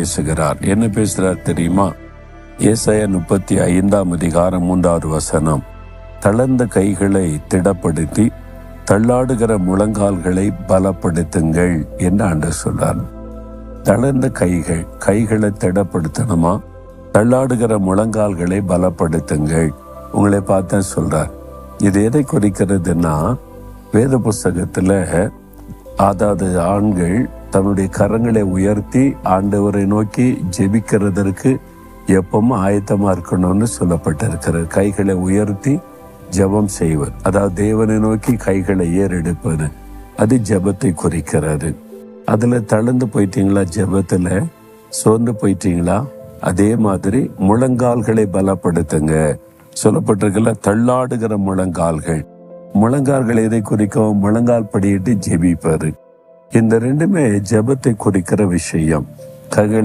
பேசுகிறார். என்ன பேசுகிறார் தெரியுமா? ஏசாயா 35:3 தளர்ந்த கைகளை திடப்படுத்தி தள்ளாடுகிற முழங்கால்களை பலப்படுத்துங்கள் என்று ஆண்டவர் சொல்றார். தளர்ந்த கைகளை திடப்படுத்தணுமா? தள்ளாடுகிற முழங்கால்களை பலப்படுத்துங்கள். உங்களை பார்த்தா சொல்றார். இது எதை குறிக்கிறதுன்னா, வேத புஸ்தகத்துல அதாவது ஆண்கள் தன்னுடைய கரங்களை உயர்த்தி ஆண்டவரை நோக்கி ஜெபிக்கிறதற்கு எப்பவும் ஆயத்தமா இருக்கணும்னு சொல்லப்பட்டிருக்கிறது. கைகளை உயர்த்தி ஜெபம் செய்வது, அதாவது தேவனை நோக்கி கைகளை ஏறெடுப்பது, அது ஜெபத்தை குறிக்கிறது. அதுல தளர்ந்து போயிட்டீங்களா? ஜெபத்துல சோர்ந்து போயிட்டீங்களா? அதே மாதிரி முழங்கால்களை பலப்படுத்துங்க சொல்லப்பட்டிருக்கல. தள்ளாடுகிற முழங்கால்கள் எதை குறிக்கும்? முழங்கால் படியிட்டு ஜெபிப்பாரு. இந்த ரெண்டுமே ஜெபத்தை குறிக்கிற விஷயம். கைகளை